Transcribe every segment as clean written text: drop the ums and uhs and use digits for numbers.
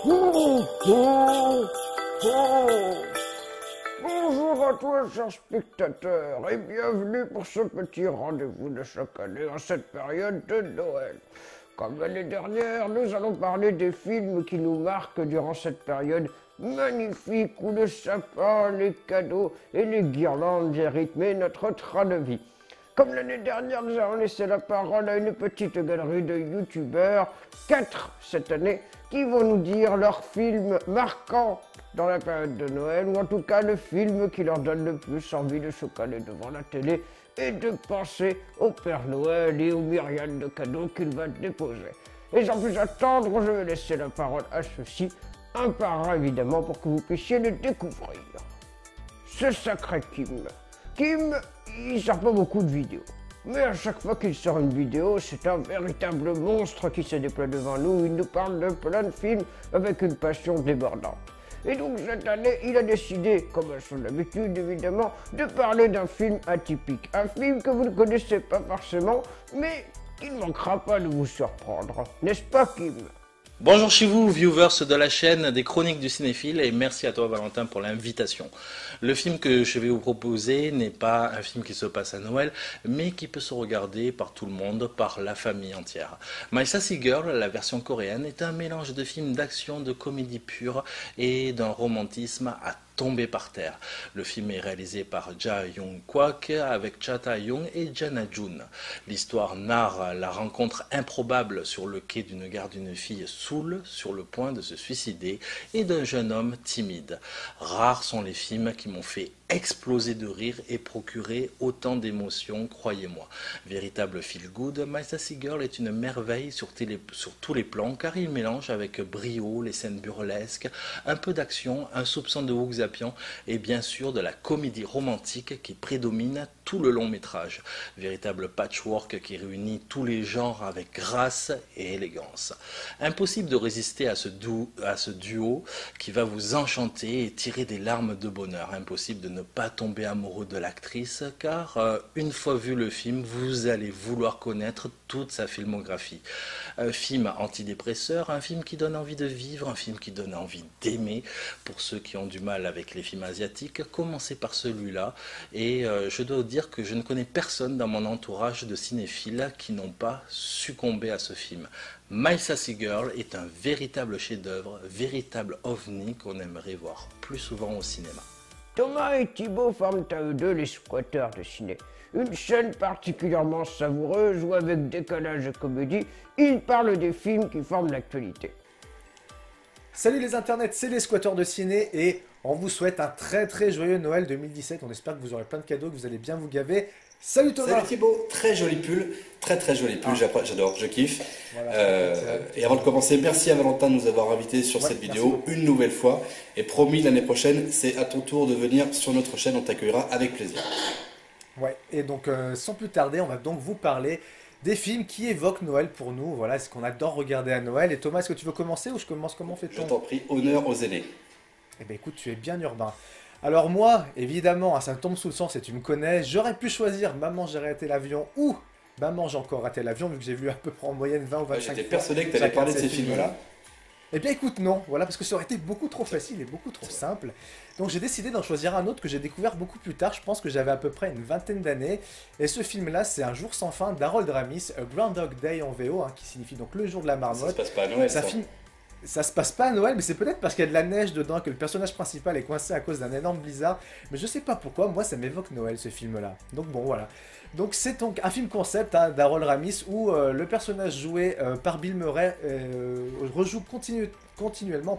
Bonjour à toi, chers spectateurs, et bienvenue pour ce petit rendez-vous de chaque année en cette période de Noël. Comme l'année dernière, nous allons parler des films qui nous marquent durant cette période magnifique où le sapin, les cadeaux et les guirlandes viennent rythmer notre train de vie. Comme l'année dernière, nous avons laissé la parole à une petite galerie de youtubeurs, 4 cette année, qui vont nous dire leurs films marquants dans la période de Noël, ou en tout cas le film qui leur donne le plus envie de se caler devant la télé et de penser au Père Noël et aux myriades de cadeaux qu'il va déposer. Et sans plus attendre, je vais laisser la parole à ceux-ci, un par un évidemment, pour que vous puissiez les découvrir. Ce sacré Kim. Kim, il sort pas beaucoup de vidéos. Mais à chaque fois qu'il sort une vidéo, c'est un véritable monstre qui se déploie devant nous. Il nous parle de plein de films avec une passion débordante. Et donc cette année, il a décidé, comme à son habitude évidemment, de parler d'un film atypique. Un film que vous ne connaissez pas forcément, mais qui ne manquera pas de vous surprendre. N'est-ce pas, Kim ? Bonjour chez vous, viewers de la chaîne des Chroniques du Cinéphile, et merci à toi Valentin pour l'invitation. Le film que je vais vous proposer n'est pas un film qui se passe à Noël, mais qui peut se regarder par tout le monde, par la famille entière. My Sassy Girl, la version coréenne, est un mélange de films d'action, de comédie pure et d'un romantisme à tomber par terre. Le film est réalisé par Ja Young-kwak avec Cha Ta-young et Jana Jun. L'histoire narre la rencontre improbable sur le quai d'une gare d'une fille saoule sur le point de se suicider et d'un jeune homme timide. Rares sont les films qui m'ont fait exploser de rire et procurer autant d'émotions, croyez-moi. Véritable feel good, My Sassy Girl est une merveille sur tous les plans, car il mélange avec brio les scènes burlesques, un peu d'action, un soupçon de Wook Zapian et bien sûr de la comédie romantique qui prédomine tout le long métrage. Véritable patchwork qui réunit tous les genres avec grâce et élégance. Impossible de résister à ce duo qui va vous enchanter et tirer des larmes de bonheur. Impossible de ne pas tomber amoureux de l'actrice, car une fois vu le film, vous allez vouloir connaître toute sa filmographie. Un film antidépresseur, un film qui donne envie de vivre, un film qui donne envie d'aimer. Pour ceux qui ont du mal avec les films asiatiques, commencez par celui-là. Et je dois vous dire que je ne connais personne dans mon entourage de cinéphiles qui n'ont pas succombé à ce film. My Sassy Girl est un véritable chef-d'œuvre, véritable ovni qu'on aimerait voir plus souvent au cinéma. Thomas et Thibaut forment à eux deux les squatteurs de ciné. Une chaîne particulièrement savoureuse où, avec décalage et comédie, ils parlent des films qui forment l'actualité. Salut les internets, c'est les squatteurs de ciné et on vous souhaite un très joyeux Noël 2017. On espère que vous aurez plein de cadeaux, que vous allez bien vous gaver. Salut Thomas. Salut Thibaut, très joli pull, très joli pull, j'adore, je kiffe. Voilà, et avant de commencer, merci à Valentin de nous avoir invités sur cette vidéo une nouvelle fois. Et promis, l'année prochaine, c'est à ton tour de venir sur notre chaîne, on t'accueillera avec plaisir. Ouais, et donc sans plus tarder, on va donc vous parler des films qui évoquent Noël pour nous. Voilà, ce qu'on adore regarder à Noël. Et Thomas, est-ce que tu veux commencer ou je commence? Comment fait-on? Je t'en prie, honneur aux aînés. Eh bien écoute, tu es bien urbain. Alors moi, évidemment, ça me tombe sous le sens et tu me connais, j'aurais pu choisir Maman j'ai raté l'avion ou Maman j'ai encore raté l'avion, vu que j'ai vu à peu près en moyenne 20 ou 25 fois. J'étais persuadé que tu allais parler de ces films-là. Eh bien écoute, non, voilà, parce que ça aurait été beaucoup trop facile et beaucoup trop simple. Donc j'ai décidé d'en choisir un autre que j'ai découvert beaucoup plus tard, je pense que j'avais à peu près une vingtaine d'années. Et ce film-là, c'est Un jour sans fin d'Harold Ramis, A Groundhog Day en VO, hein, qui signifie donc le jour de la marmotte. Ça se passe pas à Noël, ça. Ça se passe pas à Noël, mais c'est peut-être parce qu'il y a de la neige dedans, que le personnage principal est coincé à cause d'un énorme blizzard. Mais je sais pas pourquoi, moi ça m'évoque Noël ce film-là. Donc bon, voilà. Donc c'est donc un film concept hein, d'Harold Ramis où le personnage joué par Bill Murray rejoue continuellement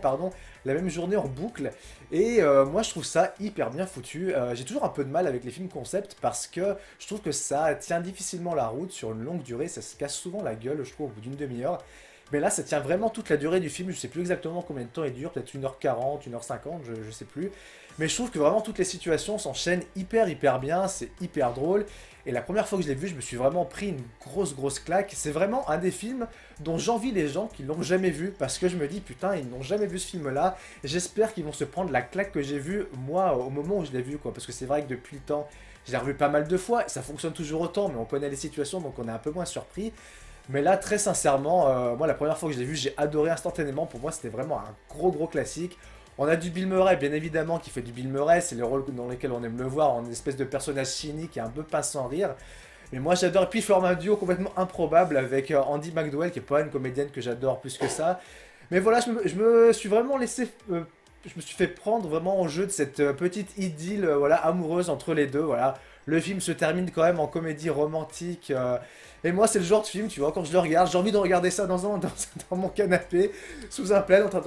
la même journée en boucle. Et moi je trouve ça hyper bien foutu. J'ai toujours un peu de mal avec les films concept parce que je trouve que ça tient difficilement la route sur une longue durée. Ça se casse souvent la gueule, je trouve, au bout d'une demi-heure. Mais là, ça tient vraiment toute la durée du film. Je sais plus exactement combien de temps il dure, peut-être 1h40, 1h50, je sais plus. Mais je trouve que vraiment toutes les situations s'enchaînent hyper bien, c'est hyper drôle. Et la première fois que je l'ai vu, je me suis vraiment pris une grosse claque. C'est vraiment un des films dont j'envie les gens qui l'ont jamais vu. Parce que je me dis, putain, ils n'ont jamais vu ce film-là. J'espère qu'ils vont se prendre la claque que j'ai vue, moi, au moment où je l'ai vu, quoi. Parce que c'est vrai que depuis le temps, je l'ai revu pas mal de fois. Ça fonctionne toujours autant, mais on connaît les situations, donc on est un peu moins surpris. Mais là, très sincèrement, moi, la première fois que je l'ai vu, j'ai adoré instantanément. Pour moi, c'était vraiment un gros classique. On a du Bill Murray, bien évidemment, qui fait du Bill Murray. C'est le rôle dans lequel on aime le voir, en espèce de personnage cynique et un peu pince sans rire. Mais moi, j'adore. Et puis, il forme un duo complètement improbable avec Andy McDowell, qui est pas une comédienne que j'adore plus que ça. Mais voilà, je me suis vraiment laissé... je me suis fait prendre vraiment en jeu de cette petite idylle voilà, amoureuse entre les deux. Voilà. Le film se termine quand même en comédie romantique. Et moi, c'est le genre de film, tu vois, quand je le regarde, j'ai envie de regarder ça dans mon canapé, sous un plaid, en train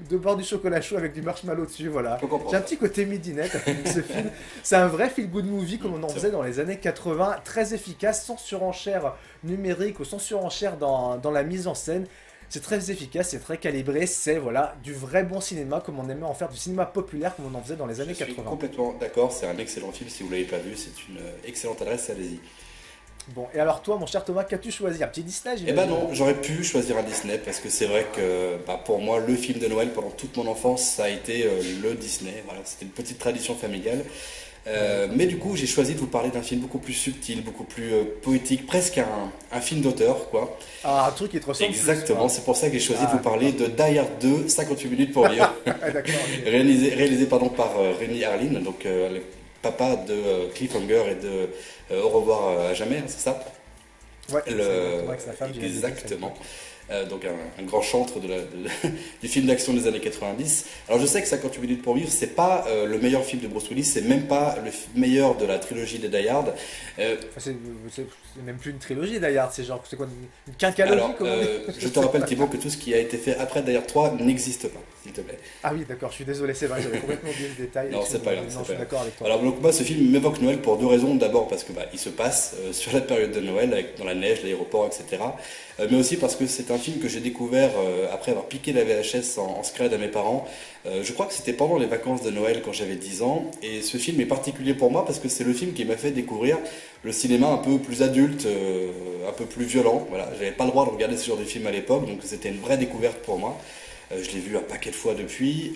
de boire du chocolat chaud avec du marshmallow dessus, voilà. J'ai un petit côté midinette avec ce film. C'est un vrai feel-good movie comme on en faisait dans les années 80, très efficace, sans surenchère numérique ou sans surenchère dans la mise en scène. C'est très efficace, c'est très calibré, c'est voilà, du vrai bon cinéma comme on aimait en faire, du cinéma populaire comme on en faisait dans les années 80. Je suis complètement d'accord, c'est un excellent film, si vous ne l'avez pas vu, c'est une excellente adresse, allez-y. Bon, et alors toi, mon cher Thomas, qu'as-tu choisi? Un petit Disney, Eh ben non, j'aurais pu choisir un Disney, parce que c'est vrai que pour moi, le film de Noël pendant toute mon enfance, ça a été le Disney, voilà, c'était une petite tradition familiale. Mais du coup, j'ai choisi de vous parler d'un film beaucoup plus subtil, beaucoup plus poétique, presque un film d'auteur, quoi. Ah, un truc qui te ressemble. Exactement, c'est pour ça que j'ai choisi de vous parler de Die Hard 2, 58 minutes pour vivre. réalisé par Renny Harlin, donc le papa de Cliffhanger et de Au revoir à jamais, c'est ça? Ouais, c'est sa femme. Exactement. Donc un grand chantre du film d'action des années 90. Alors je sais que 58 minutes pour vivre, c'est pas le meilleur film de Bruce Willis, c'est même pas le meilleur de la trilogie des Die Hard. C'est même plus une trilogie Die Hard, c'est genre, c'est quoi, une quinqualogie? Alors, je te rappelle Thibaut que tout ce qui a été fait après Die Hard 3 n'existe pas, s'il te plaît. Ah oui, d'accord, je suis désolé, c'est vrai, j'avais complètement oublié le détail. Non, c'est pas grave. Non, je suis d'accord avec toi. Alors donc moi, ce film m'évoque Noël pour deux raisons. D'abord parce que il se passe sur la période de Noël, dans la neige, l'aéroport, etc. Mais aussi parce que c'est un film que j'ai découvert après avoir piqué la VHS en scred à mes parents. Je crois que c'était pendant les vacances de Noël quand j'avais 10 ans. Et ce film est particulier pour moi parce que c'est le film qui m'a fait découvrir le cinéma un peu plus adulte, un peu plus violent. Voilà, j'avais pas le droit de regarder ce genre de film à l'époque, donc c'était une vraie découverte pour moi. Je l'ai vu un paquet de fois depuis.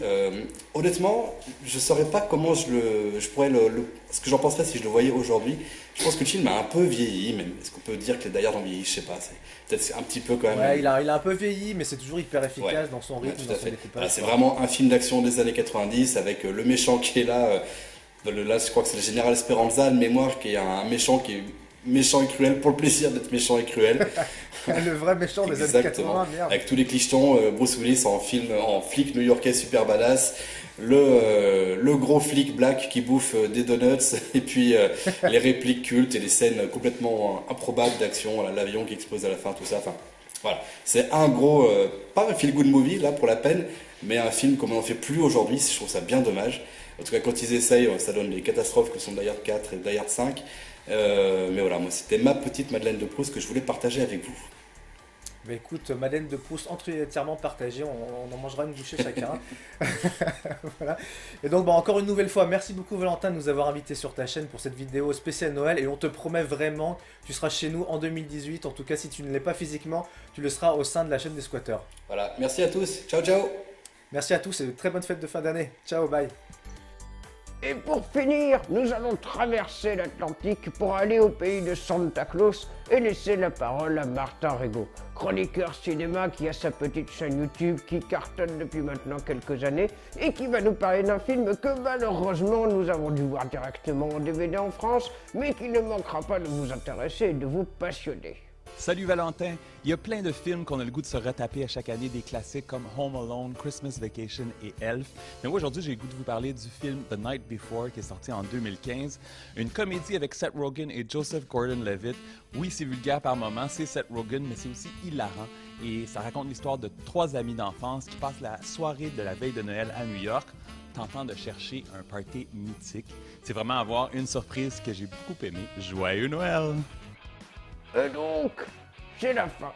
Honnêtement, je ne saurais pas comment ce que j'en penserais si je le voyais aujourd'hui. Je pense que le film a un peu vieilli, même. Est-ce qu'on peut dire que les Die Hard ont vieilli? Je sais pas. C'est peut-être un petit peu quand même. Ouais, il a un peu vieilli, mais c'est toujours hyper efficace dans son rythme, dans son découpage. Voilà, c'est vraiment un film d'action des années 90 avec le méchant qui est là. Là, je crois que c'est le général Esperanza de mémoire, qui est un méchant qui est méchant et cruel pour le plaisir d'être méchant et cruel. Le vrai méchant des années 80, merde. Avec tous les clichetons, Bruce Willis en flic new-yorkais super badass, le gros flic black qui bouffe des donuts, et puis les répliques cultes et les scènes complètement improbables d'action, l'avion qui explose à la fin, tout ça. Enfin, voilà. C'est un gros, pas un feel-good movie là pour la peine, mais un film comme on n'en fait plus aujourd'hui. Je trouve ça bien dommage. En tout cas, quand ils essayent, ça donne des catastrophes que sont Die Hard 4 et Die Hard 5. Mais voilà, moi c'était ma petite Madeleine de Proust que je voulais partager avec vous. Bah écoute, Madeleine de Proust entièrement partagée, on en mangera une bouchée chacun. Voilà. Et donc encore une nouvelle fois, merci beaucoup Valentin de nous avoir invités sur ta chaîne pour cette vidéo spéciale Noël, et on te promet vraiment, tu seras chez nous en 2018, en tout cas si tu ne l'es pas physiquement, tu le seras au sein de la chaîne des squatteurs. Voilà, merci à tous, ciao ciao. Merci à tous et de très bonnes fêtes de fin d'année, ciao, bye. Et pour finir, nous allons traverser l'Atlantique pour aller au pays de Santa Claus et laisser la parole à Martin Rigaud, chroniqueur cinéma qui a sa petite chaîne YouTube qui cartonne depuis maintenant quelques années et qui va nous parler d'un film que malheureusement nous avons dû voir directement en DVD en France, mais qui ne manquera pas de vous intéresser et de vous passionner. Salut Valentin! Il y a plein de films qu'on a le goût de se retaper à chaque année, des classiques comme Home Alone, Christmas Vacation et Elf. Mais moi aujourd'hui, j'ai le goût de vous parler du film The Night Before qui est sorti en 2015. Une comédie avec Seth Rogen et Joseph Gordon-Levitt. Oui, c'est vulgaire par moments, c'est Seth Rogen, mais c'est aussi hilarant. Et ça raconte l'histoire de trois amis d'enfance qui passent la soirée de la veille de Noël à New York, tentant de chercher un party mythique. C'est vraiment avoir une surprise que j'ai beaucoup aimé. Joyeux Noël! Et donc, c'est la fin.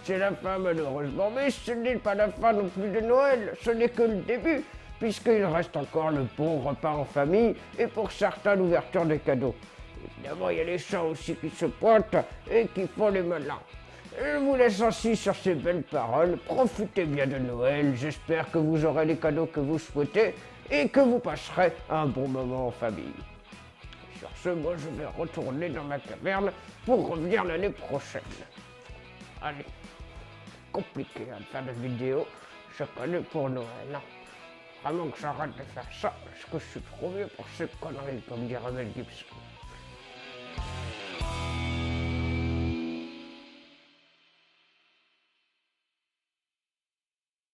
C'est la fin malheureusement, mais ce n'est pas la fin non plus de Noël, ce n'est que le début, puisqu'il reste encore le bon repas en famille et pour certains l'ouverture des cadeaux. Évidemment, il y a les chats aussi qui se pointent et qui font les malins. Je vous laisse ainsi sur ces belles paroles, profitez bien de Noël, j'espère que vous aurez les cadeaux que vous souhaitez et que vous passerez un bon moment en famille. Sur ce, moi je vais retourner dans ma caverne pour revenir l'année prochaine. allez. Compliqué de faire des vidéos chaque année pour Noël. Non. Vraiment que j'arrête de faire ça, parce que je suis trop vieux pour ces conneries, comme dirait Mel Gibson.